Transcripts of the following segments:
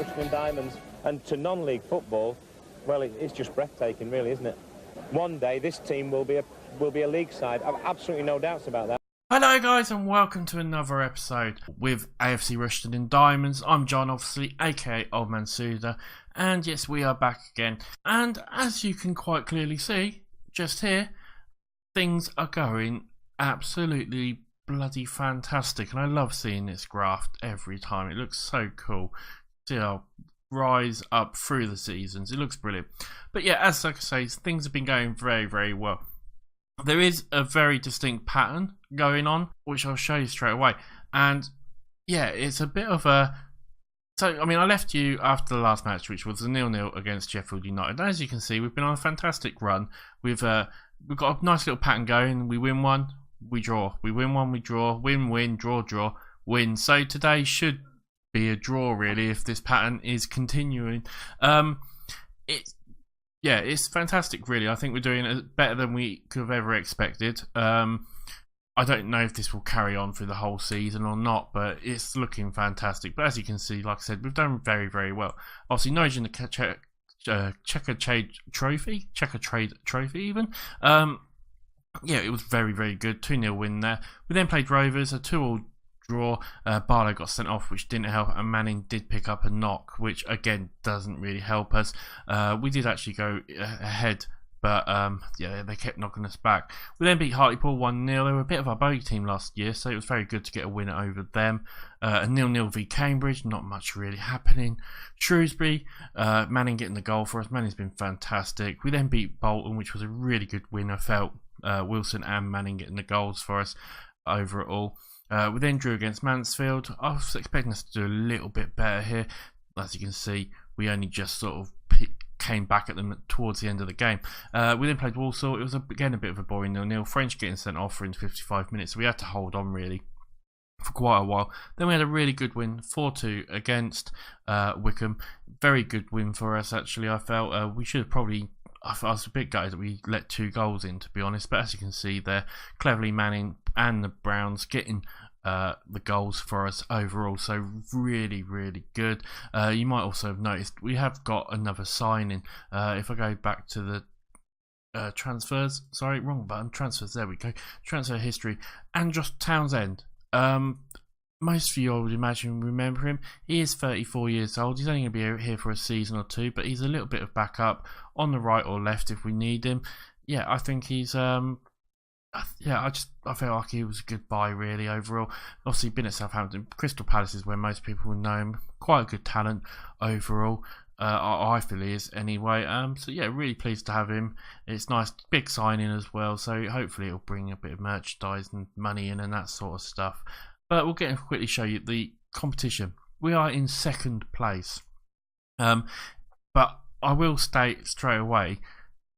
Rushden and Diamonds, and to non-league football, well, it's just breathtaking, really, isn't it? One day this team will be a league side. I've absolutely no doubts about that. Hello guys, and welcome to another episode with AFC Rushden and Diamonds. I'm John, obviously, aka Old Man Sudor, and yes, we are back again. And as you can quite clearly see, just here, things are going absolutely bloody fantastic, and I love seeing this graph every time. It looks so cool. See how rise up through the seasons. It looks brilliant. But yeah, as like I say, things have been going very, very well. There is a very distinct pattern going on, which I'll show you straight away. And yeah, it's a bit of a... So, I mean, I left you after the last match, which was a 0-0 against Sheffield United. And as you can see, we've been on a fantastic run. We've got a nice little pattern going. We win one, we draw. We win one, we draw. Win, win, draw, draw, win. So today should be a draw, really, if this pattern is continuing. Yeah, it's fantastic, really. I think we're doing it better than we could have ever expected. I don't know if this will carry on through the whole season or not, but it's looking fantastic. But as you can see, like I said, we've done very, very well. Obviously, Norwich in the Checker Trade Trophy even. Yeah, it was very, very good. 2-0 win there. We then played Rovers, a 2-2 draw. Barlow got sent off, which didn't help, and Manning did pick up a knock, which again doesn't really help us. We did actually go ahead, but yeah, they kept knocking us back. We then beat Hartlepool 1-0. They were a bit of our bogey team last year, so it was very good to get a win over them. A 0-0 v Cambridge, not much really happening. Shrewsbury, Manning getting the goal for us. Manning's been fantastic. We then beat Bolton, which was a really good win. I felt Wilson and Manning getting the goals for us overall. We then drew against Mansfield. I was expecting us to do a little bit better here. As you can see, we only just sort of came back at them towards the end of the game. We then played Walsall. It was again a bit of a boring 0-0. French getting sent off in 55 minutes, so we had to hold on really for quite a while. Then we had a really good win, 4-2 against Wickham. Very good win for us, actually. I felt we should have probably... I was a bit gutted that we let 2 goals in, to be honest, but as you can see there, cleverly Manning and the Browns getting the goals for us overall, so really, really good. You might also have noticed we have got another signing. If I go back to the transfers, sorry, wrong button, transfers, there we go, transfer history, Andros Townsend. Most of you, I would imagine, remember him. He is 34 years old. He's only going to be here for a season or two, but he's a little bit of backup on the right or left if we need him. Yeah, I think he's... yeah, I felt like he was a good buy, really, overall. Obviously, been at Southampton. Crystal Palace is where most people would know him. Quite a good talent overall. I feel he is anyway. So yeah, really pleased to have him. It's nice, big signing as well. So hopefully it'll bring a bit of merchandise and money in and that sort of stuff. But we'll get to quickly show you the competition. We are in 2nd place. But I will state straight away,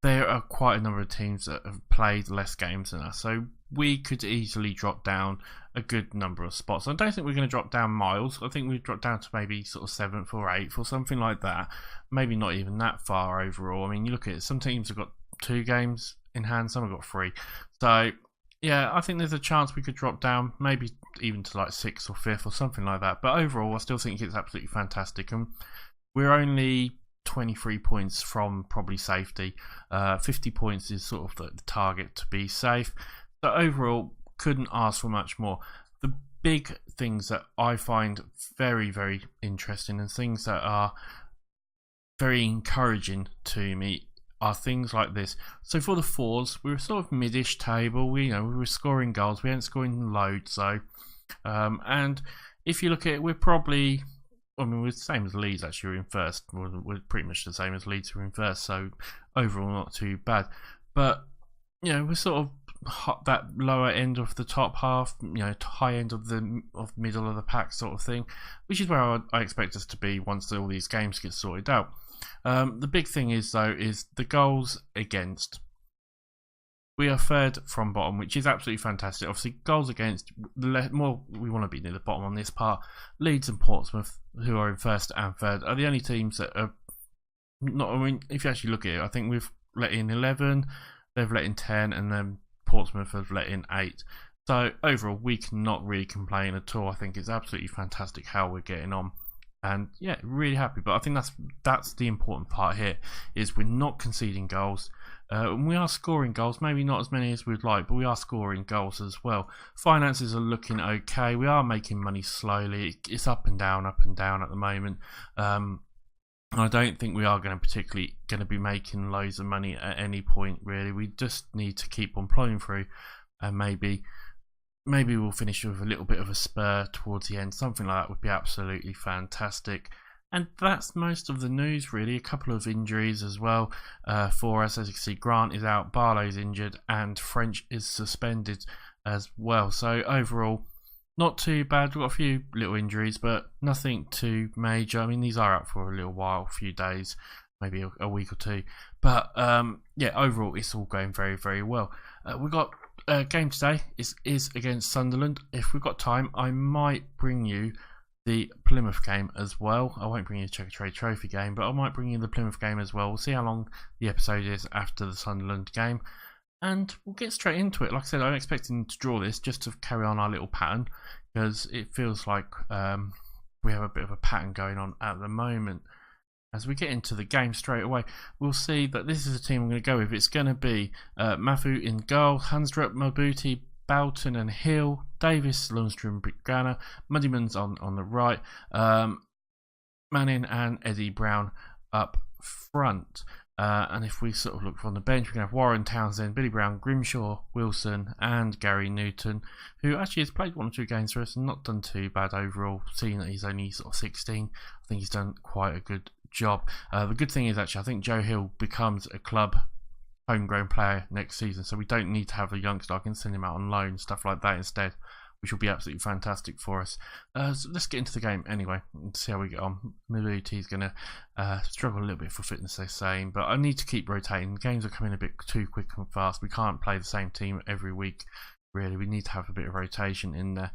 there are quite a number of teams that have played less games than us. So we could easily drop down a good number of spots. I don't think we're going to drop down miles. I think we've dropped down to maybe sort of 7th or 8th or something like that. Maybe not even that far overall. I mean, you look at it, some teams have got 2 games in hand, some have got 3. So... yeah, I think there's a chance we could drop down, maybe even to like 6th or 5th or something like that. But overall, I still think it's absolutely fantastic. And we're only 23 points from probably safety. 50 points is sort of the target to be safe. So overall, couldn't ask for much more. The big things that I find very, very interesting and things that are very encouraging to me are things like this. So for the 4s, we were sort of mid-ish table. We were scoring goals. We weren't scoring loads though. And if you look at it, we're probably, I mean, we're the same as Leeds actually. We're in 1st. We're pretty much the same as Leeds. We're in 1st. So overall, not too bad. But we're sort of that lower end of the top half. High end of the middle of the pack sort of thing, which is where I expect us to be once all these games get sorted out. The big thing is though is the goals against. We are 3rd from bottom, which is absolutely fantastic. Obviously, goals against, more we want to be near the bottom on this part. Leeds and Portsmouth, who are in 1st and 3rd, are the only teams that are not. I mean, if you actually look at it, I think we've let in 11, they've let in 10, and then Portsmouth have let in 8. So overall, we cannot really complain at all. I think it's absolutely fantastic how we're getting on. And yeah, really happy. But I think that's the important part here, is we're not conceding goals. And we are scoring goals, maybe not as many as we'd like, but we are scoring goals as well. Finances are looking okay. We are making money slowly. It's up and down at the moment. I don't think we are going to be making loads of money at any point, really. We just need to keep on plodding through, and maybe we'll finish with a little bit of a spur towards the end. Something like that would be absolutely fantastic. And that's most of the news, really. A couple of injuries as well for us. As you can see, Grant is out, Barlow's injured, and French is suspended as well. So overall, not too bad. We've got a few little injuries, but nothing too major. I mean, these are out for a little while, a few days, maybe a week or two. But yeah, overall, it's all going very, very well. We've got a game today. Is against Sunderland. If we've got time, I might bring you the Plymouth game as well. I won't bring you the Checker Trade Trophy game, but I might bring you the Plymouth game as well. We'll see how long the episode is after the Sunderland game, and we'll get straight into it. Like I said, I'm expecting to draw this just to carry on our little pattern, because it feels like we have a bit of a pattern going on at the moment. As we get into the game straight away, we'll see that this is the team I'm going to go with. It's going to be Mafu in goal, Hansdrup, Mabuti, Boughton and Hill, Davis, Lundstrom, Brigana, Muddyman's on the right, Manning and Eddie Brown up front. And if we sort of look from the bench, we're going to have Warren, Townsend, Billy Brown, Grimshaw, Wilson and Gary Newton, who actually has played 1 or 2 games for us and not done too bad overall, seeing that he's only sort of 16. I think he's done quite a good job. The good thing is, actually, I think Joe Hill becomes a club homegrown player next season, so we don't need to have a youngster. I can send him out on loan, stuff like that instead, which will be absolutely fantastic for us. So let's get into the game anyway and see how we get on. Miluti's going to struggle a little bit for fitness, they're saying, but I need to keep rotating. Games are coming a bit too quick and fast. We can't play the same team every week, really. We need to have a bit of rotation in there.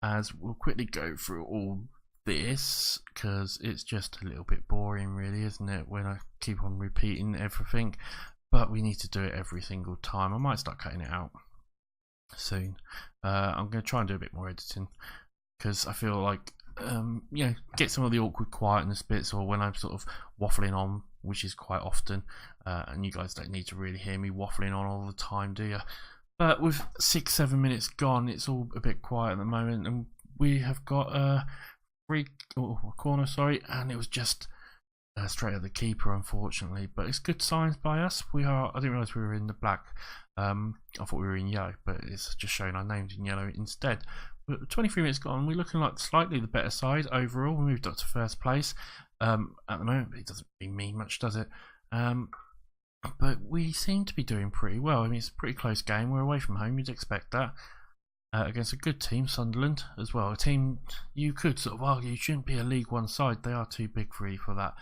As we'll quickly go through all this, because it's just a little bit boring, really, isn't it, when I keep on repeating everything. But we need to do it every single time. I might start cutting it out soon. I'm going to try and do a bit more editing, because I feel like get some of the awkward quietness bits, or when I'm sort of waffling on, which is quite often, and you guys don't need to really hear me waffling on all the time, do you? But with 6-7 minutes gone, it's all a bit quiet at the moment, and we have got a corner, and it was just straight at the keeper, unfortunately. But it's good signs by us. I didn't realise we were in the black. I thought we were in yellow, but it's just showing our names in yellow instead. But 23 minutes gone, we're looking like slightly the better side overall. We moved up to first place at the moment, but it doesn't really mean much, does it? But we seem to be doing pretty well. I mean, it's a pretty close game. We're away from home, you'd expect that. Against a good team, Sunderland, as well. A team you could sort of argue shouldn't be a League One side. They are too big for you for that.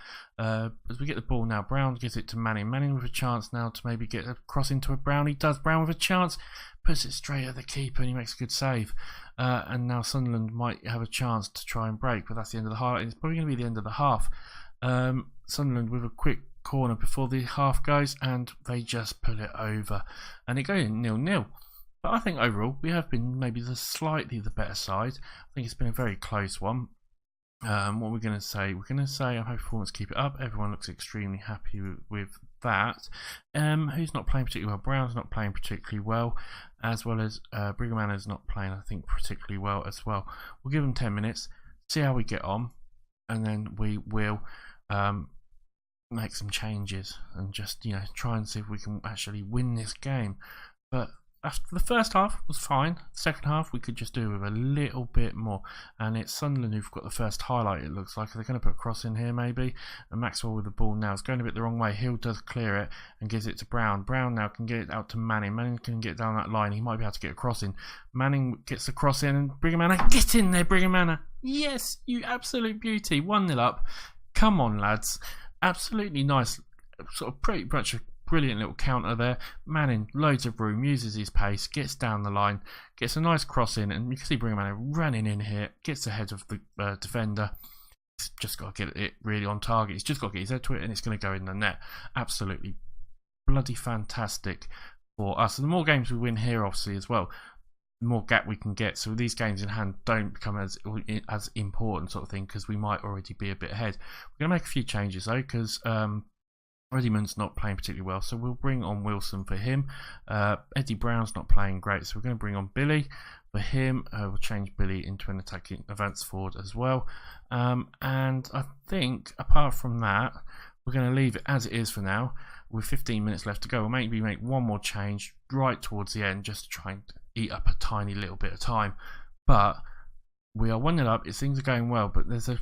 As we get the ball now, Brown gives it to Manning. Manning with a chance now to maybe get a cross into a Brown. He does. Brown with a chance, puts it straight at the keeper, and he makes a good save. And now Sunderland might have a chance to try and break, but that's the end of the half. It's probably going to be the end of the half. Sunderland with a quick corner before the half goes, and they just pull it over. And it goes 0-0. But I think overall we have been maybe slightly the better side. I think it's been a very close one. What we're going to say? We're going to say our high performance, keep it up. Everyone looks extremely happy with that. Who's not playing particularly well? Brown's not playing particularly well, as well as Brigham Young's not playing, I think, particularly well as well. We'll give them 10 minutes, see how we get on, and then we will make some changes and just try and see if we can actually win this game. But after the first half was fine. Second half we could just do with a little bit more, and it's Sunderland who've got the first highlight. It looks like they're going to put a cross in here maybe, and Maxwell with the ball now. It's going a bit the wrong way. Hill does clear it and gives it to Brown. Brown now can get it out to Manning. Manning can get down that line. He might be able to get a cross in. Manning gets the cross in, and Brigham Young, get in there, Brigham Young. Yes, you absolute beauty. 1-0 up. Come on, lads. Absolutely nice, sort of pretty much a brilliant little counter there. Manning, loads of room, uses his pace, gets down the line, gets a nice cross in, and you can see Brigham Young running in here, gets ahead of the defender. He's just got to get it really on target. He's just got to get his head to it, and it's going to go in the net. Absolutely bloody fantastic for us. And the more games we win here, obviously, as well, the more gap we can get. So these games in hand don't become as important sort of thing, because we might already be a bit ahead. We're going to make a few changes though, because Redmond's not playing particularly well, so we'll bring on Wilson for him. Eddie Brown's not playing great, so we're going to bring on Billy for him. We'll change Billy into an attacking advance forward as well. And I think apart from that, we're going to leave it as it is for now. With 15 minutes left to go, we'll maybe make one more change right towards the end, just to try and eat up a tiny little bit of time. But we are 1-0 up. Things are going well, but there's a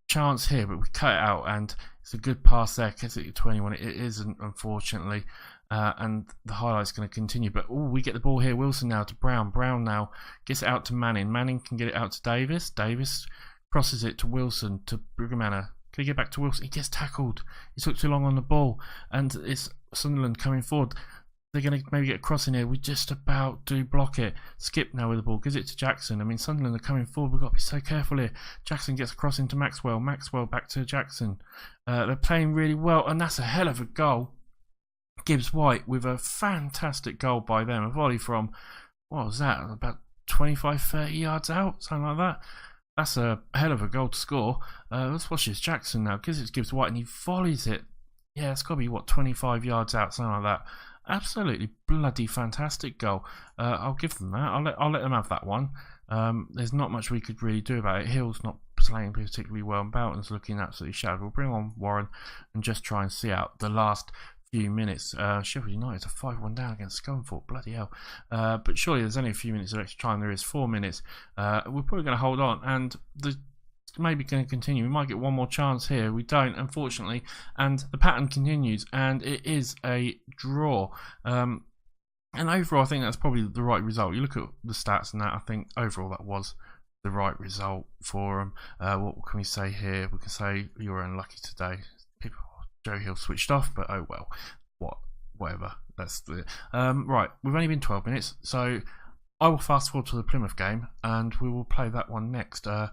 chance here, but we cut it out, and it's a good pass there. Gets it to 21. It isn't, unfortunately, and the highlight's going to continue. But we get the ball here. Wilson now to Brown. Brown now gets it out to Manning. Manning can get it out to Davis. Davis crosses it to Wilson to Bruggemann. Can he get back to Wilson? He gets tackled. He took too long on the ball, and it's Sunderland coming forward. They're going to maybe get a cross in here. We just about do block it. Skip now with the ball. Gives it to Jackson. I mean, Sunderland are coming forward. We've got to be so careful here. Jackson gets a cross into Maxwell. Maxwell back to Jackson. They're playing really well, and that's a hell of a goal. Gibbs White with a fantastic goal by them. A volley from, what was that? About 25, 30 yards out? Something like that. That's a hell of a goal to score. Let's watch this. Jackson now gives it to Gibbs White, and he volleys it. Yeah, it's got to be, what, 25 yards out? Something like that. Absolutely bloody fantastic goal. I'll give them that. I'll let them have that one. There's not much we could really do about it. Hill's not playing particularly well, and Boughton's looking absolutely shattered. We'll bring on Warren and just try and see out the last few minutes. Sheffield United are 5-1 down against Scunthorpe. Bloody hell. But surely there's only a few minutes of extra time. There is 4 minutes. We're probably going to hold on, and maybe going to continue. We might get one more chance here. We don't, unfortunately, and the pattern continues, and it is a draw. And overall, I think that's probably the right result. You look at the stats and that, I think overall that was the right result for them. What can we say here? We can say you were unlucky today. Joe Hill switched off, but oh well. Whatever. That's the right. We've only been 12 minutes, so I will fast forward to the Plymouth game, and we will play that one next. If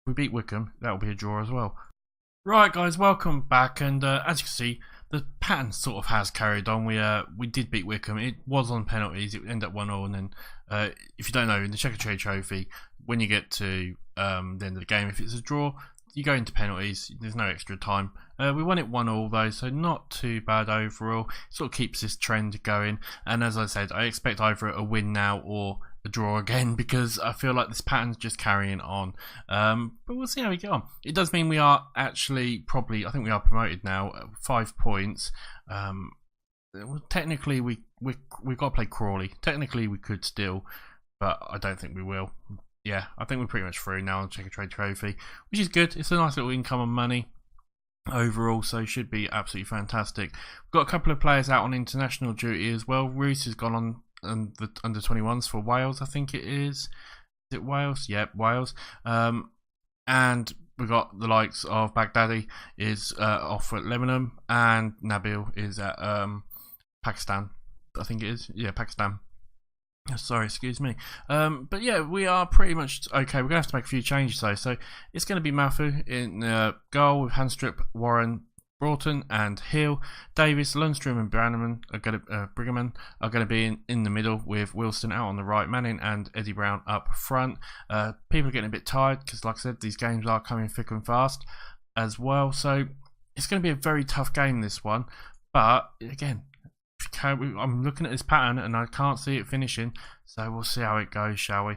we beat Wickham, that will be a draw as well. Right, guys, welcome back, and as you can see, the pattern sort of has carried on. We did beat Wickham. It was on penalties. It ended up 1-0, and then if you don't know, in the Checkatrade Trophy, when you get to the end of the game, if it's a draw, you go into penalties. There's no extra time. We won it 1-1 though, so not too bad overall. It sort of keeps this trend going, and as I said, I expect either a win now or a draw again, because I feel like this pattern's just carrying on. But we'll see how we get on. It does mean we are actually probably, I think we are promoted now, 5 points. Technically we've got to play Crawley. Technically we could still, but I don't think we will. Yeah, I think we're pretty much through now on Checkatrade Trophy, which is good. It's a nice little income and money overall, so should be absolutely fantastic. We've got a couple of players out on international duty as well. Roos has gone on the under-21s for Wales, I think it is. Is it Wales? Yep, Wales. And we've got the likes of Baghdadi is off at Lebanon, and Nabil is at Pakistan. I think it is. Yeah, Pakistan. Sorry, excuse me. But yeah, we are pretty much okay. We're going to have to make a few changes though. So it's going to be Mafu in goal with Handstrip, Warren, Broughton and Hill. Davis, Lundstrom and Bruggemann are going to be in the middle, with Wilson out on the right, Manning and Eddie Brown up front. People are getting a bit tired because, like I said, these games are coming thick and fast as well. So it's going to be a very tough game, this one. But again, I'm looking at this pattern and I can't see it finishing, so we'll see how it goes, shall we?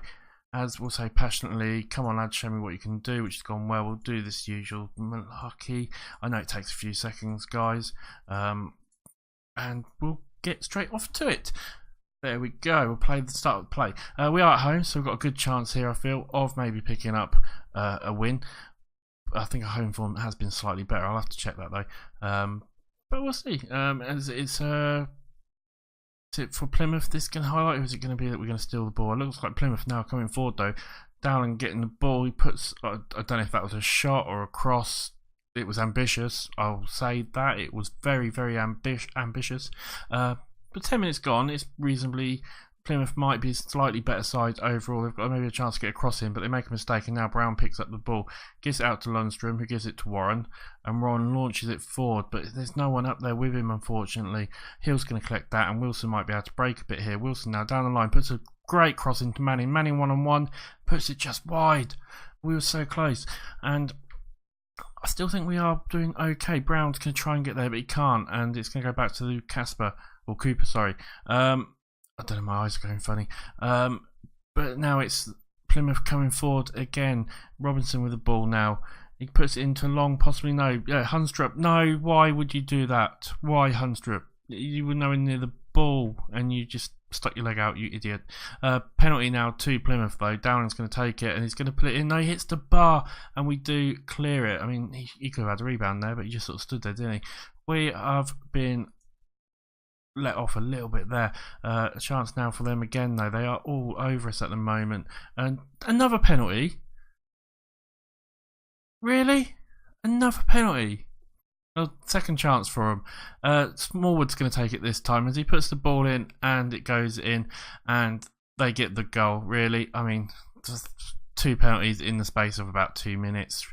As we'll say passionately, come on lads, show me what you can do, which has gone well. We'll do this usual malarkey. I know it takes a few seconds, guys, and we'll get straight off to it. There we go. We'll play the start of the play. We are at home, so we've got a good chance here, I feel, of maybe picking up a win. I think our home form has been slightly better. I'll have to check that though. But we'll see. Is it for Plymouth this can highlight, or is it going to be that we're going to steal the ball? It looks like Plymouth now coming forward though. Dowling getting the ball. He puts, I don't know if that was a shot or a cross. It was ambitious. I'll say that. It was very, very ambitious. But 10 minutes gone, it's reasonably... Plymouth might be a slightly better side overall. They've got maybe a chance to get a cross in, but they make a mistake, and now Brown picks up the ball, gives it out to Lundstrom, who gives it to Warren, and Warren launches it forward, but there's no one up there with him, unfortunately. Hill's going to collect that, and Wilson might be able to break a bit here. Wilson now down the line, puts a great cross into Manning. Manning 1-on-1, puts it just wide. We were so close, and I still think we are doing okay. Brown's going to try and get there, but he can't, and it's going to go back to Cooper, sorry. I don't know, my eyes are going funny. But now it's Plymouth coming forward again. Robinson with the ball now. He puts it into long, possibly no. Yeah, Hunstrup. No, why would you do that? Why, Hunstrup? You were nowhere near the ball and you just stuck your leg out, you idiot. Penalty now to Plymouth though. Downing's going to take it and he's going to put it in. No, he hits the bar and we do clear it. I mean, he could have had a rebound there, but he just sort of stood there, didn't he? We have been let off a little bit there. A chance now for them again though. They are all over us at the moment. And another penalty. Really? Another penalty? Well, second chance for him. Smallwood's going to take it this time as he puts the ball in and it goes in and they get the goal. Really, I mean, just 2 penalties in the space of about 2 minutes.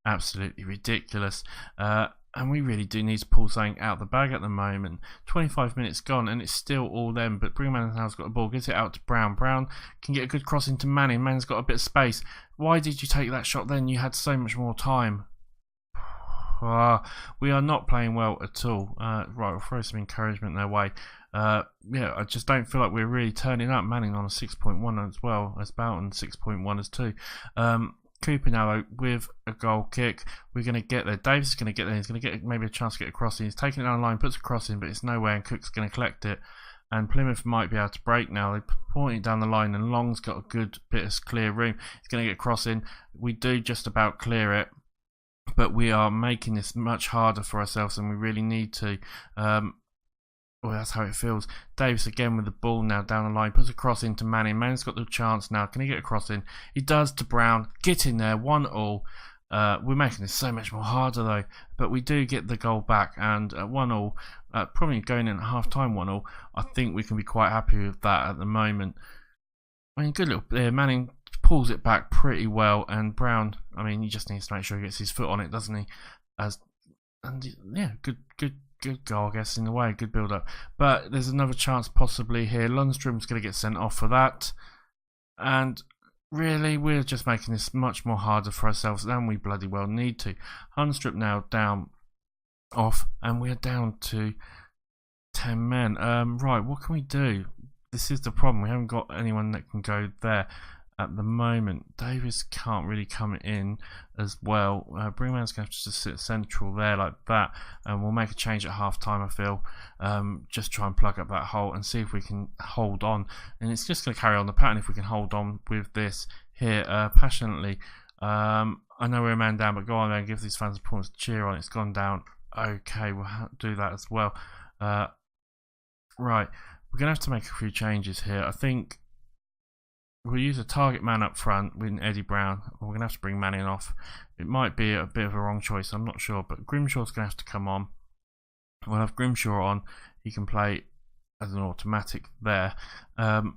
Absolutely ridiculous. And we really do need to pull something out the bag at the moment. 25 minutes gone and it's still all them. But Brinkman now's got the ball, gets it out to Brown. Brown can get a good cross into Manning. Manning's got a bit of space. Why did you take that shot then? You had so much more time. We are not playing well at all. Right, we'll throw some encouragement their way. Yeah, I just don't feel like we're really turning up. Manning on a 6.1 as well as Boughton, 6.1 as 2. Cooper now with a goal kick. We're going to get there. Davis is going to get there. He's going to get maybe a chance to get a cross in. He's taking it down the line, puts a cross in, but it's nowhere, and Cook's going to collect it. And Plymouth might be able to break now. They point it down the line, and Long's got a good bit of clear room. He's going to get a cross in. We do just about clear it, but we are making this much harder for ourselves than we really need to. Well, that's how it feels. Davis again with the ball now down the line, puts a cross into Manning. Manning's got the chance now. Can he get a cross in? He does to Brown. Get in there, 1-1. We're making this so much more harder though, but we do get the goal back, and at 1-1, probably going in at half time 1-1. I think we can be quite happy with that at the moment. I mean, good little player. Manning pulls it back pretty well, and Brown, I mean, he just needs to make sure he gets his foot on it, doesn't he? Yeah, good goal, I guess, in a way, good build up. But there's another chance possibly here. Lundstrom's going to get sent off for that, and really, we're just making this much more harder for ourselves than we bloody well need to. Hunstrup now down off, and we're down to 10 men. Right, what can we do? This is the problem. We haven't got anyone that can go there at the moment. Davis can't really come in as well. Brinkman's going to have to just sit central there like that, and we'll make a change at half time, I feel. Just try and plug up that hole and see if we can hold on, and it's just going to carry on the pattern if we can hold on with this here passionately. I know we're a man down, but go on there and give these fans a point to cheer on. It's gone down. Okay, we'll do that as well. Right, we're going to have to make a few changes here. I think we'll use a target man up front with Eddie Brown. We're going to have to bring Manning off. It might be a bit of a wrong choice, I'm not sure, but Grimshaw's going to have to come on. We'll have Grimshaw on. He can play as an automatic there. And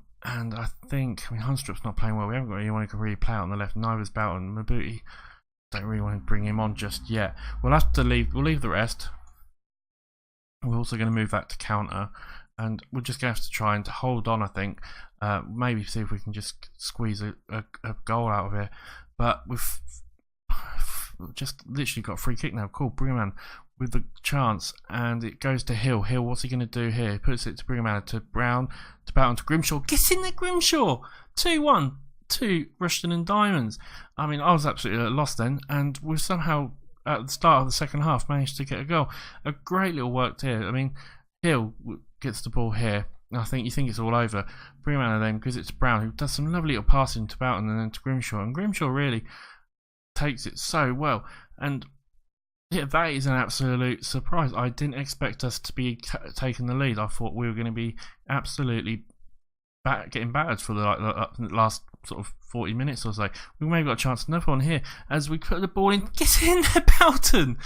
I think, I mean, Hunstrup's not playing well. We haven't got anyone who can really play out on the left. Neither's Boughton. Mabuti, don't really want to bring him on just yet. We'll have to leave. We'll leave the rest. We're also going to move that to counter. And we're just going to have to try and hold on, I think. Maybe see if we can just squeeze a goal out of here. But we've just literally got a free kick now. Cool, Brinkman with the chance. And it goes to Hill. Hill, what's he going to do here? He puts it to Brinkman, to Brown, to Boughton, to Grimshaw. Get in there, Grimshaw! 2-1 to Rushden and Diamonds. I mean, I was absolutely lost then. And we've somehow, at the start of the second half, managed to get a goal. A great little work here. I mean, Hill gets the ball here. I think you think it's all over. Brinkman then gives it to Brown, who does some lovely little passing to Boughton and then to Grimshaw. And Grimshaw really takes it so well. And yeah, that is an absolute surprise. I didn't expect us to be taking the lead. I thought we were going to be absolutely getting battered for the last sort of 40 minutes or so. We maybe got a chance. Another one here as we put the ball in. Get in there, Boughton!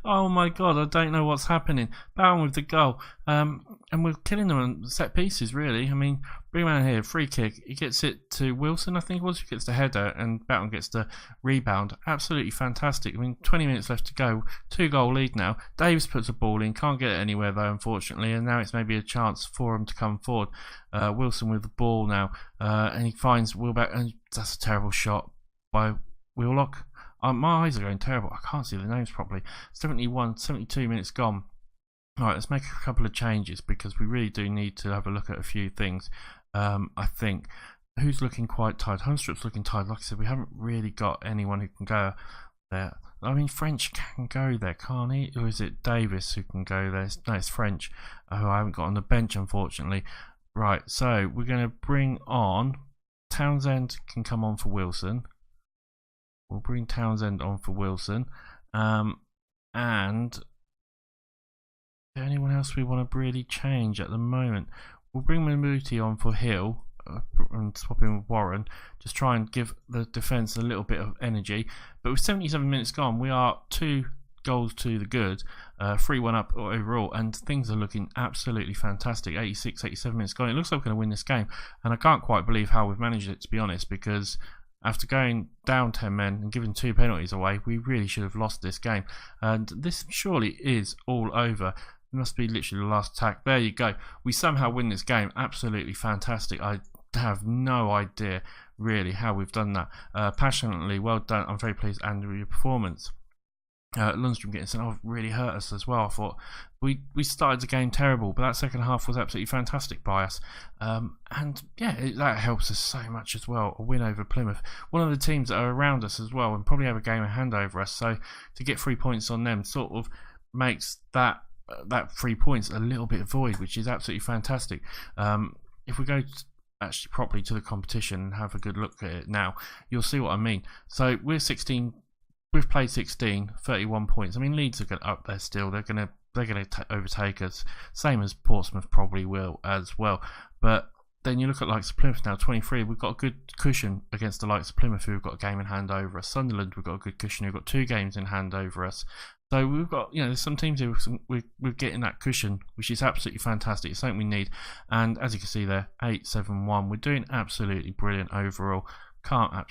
Oh my God, I don't know what's happening. Boughton with the goal. And we're killing them on set pieces, really. I mean, bring man here, free kick. He gets it to Wilson, I think it was, who gets the header, and Boughton gets the rebound. Absolutely fantastic. I mean, 20 minutes left to go. 2-goal lead now. Davis puts a ball in, can't get it anywhere though, unfortunately, and now it's maybe a chance for him to come forward. Wilson with the ball now, and he finds Wilbeck, and that's a terrible shot by Wheelock. My eyes are going terrible. I can't see the names properly. 72 minutes gone. Alright, let's make a couple of changes because we really do need to have a look at a few things. I think. Who's looking quite tired? Hunstrup's looking tired. Like I said, we haven't really got anyone who can go there. I mean, French can go there, can't he? Or is it Davis who can go there? No, it's French, who I haven't got on the bench, unfortunately. Right, so we're going to bring on... Townsend can come on for Wilson. We'll bring Townsend on for Wilson. And... anyone else we want to really change at the moment? We'll bring Mamouti on for Hill and swap him with Warren. Just try and give the defence a little bit of energy. But with 77 minutes gone, we are 2 goals to the good, 3-1 up overall, and things are looking absolutely fantastic. 86, 87 minutes gone. It looks like we're going to win this game, and I can't quite believe how we've managed it, to be honest, because after going down 10 men and giving 2 penalties away, we really should have lost this game. And this surely is all over. It must be literally the last attack. There you go. We somehow win this game. Absolutely fantastic. I have no idea really how we've done that. Passionately, well done. I'm very pleased, Andrew, with your performance. Lundstrom getting sent off really hurt us as well. I thought we started the game terrible, but that second half was absolutely fantastic by us. And yeah, that helps us so much as well. A win over Plymouth, one of the teams that are around us as well, and probably have a game of hand over us. So to get 3 points on them sort of makes that 3 points a little bit void, which is absolutely fantastic. If we go actually properly to the competition and have a good look at it now, you'll see what I mean. So we're 16. We've played 16, 31 points. I mean, Leeds are up there still. They're gonna overtake us, same as Portsmouth probably will as well. But then you look at likes of Plymouth now, 23. We've got a good cushion against the likes of Plymouth, who've got a game in hand over us. Sunderland, we've got a good cushion, who've got 2 games in hand over us. So we've got, there's some teams who we're getting that cushion, which is absolutely fantastic. It's something we need. And as you can see there, 8-7-1. We're doing absolutely brilliant overall. I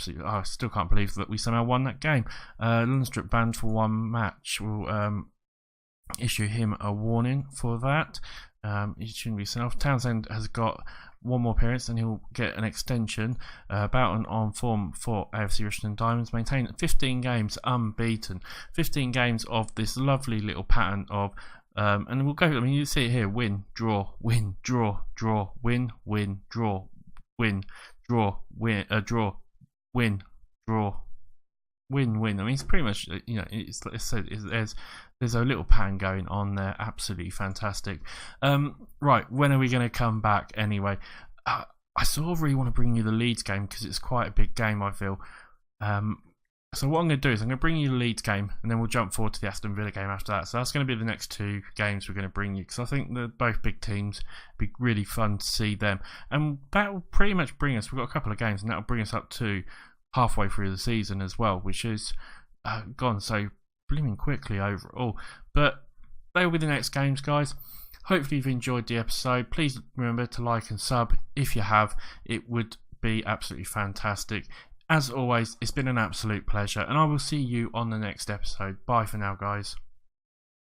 still can't believe that we somehow won that game. Lundstrom banned for 1 match. We'll issue him a warning for that. He shouldn't be sent off. Townsend has got 1 more appearance and he'll get an extension. Boughton on form for AFC Rushden and Diamonds. Maintain 15 games unbeaten. 15 games of this lovely little pattern of and we'll go, I mean, you see it here: win, draw, win, draw, draw, win, win, draw, win, draw, win, draw, win, draw, win, win. I mean, it's pretty much, there's a little pattern going on there. Absolutely fantastic. Right, when are we going to come back anyway? I sort of really want to bring you the Leeds game because it's quite a big game, I feel. So what I'm going to do is I'm going to bring you the Leeds game and then we'll jump forward to the Aston Villa game after that. So that's going to be the next 2 games we're going to bring you, because I think they're both big teams. It'll be really fun to see them. And that will pretty much bring us, we've got a couple of games, and that will bring us up to halfway through the season as well, which is gone so blooming quickly overall. But they will be the next games, guys. Hopefully you've enjoyed the episode. Please remember to like and sub if you have. It would be absolutely fantastic. As always, it's been an absolute pleasure, and I will see you on the next episode. Bye for now, guys.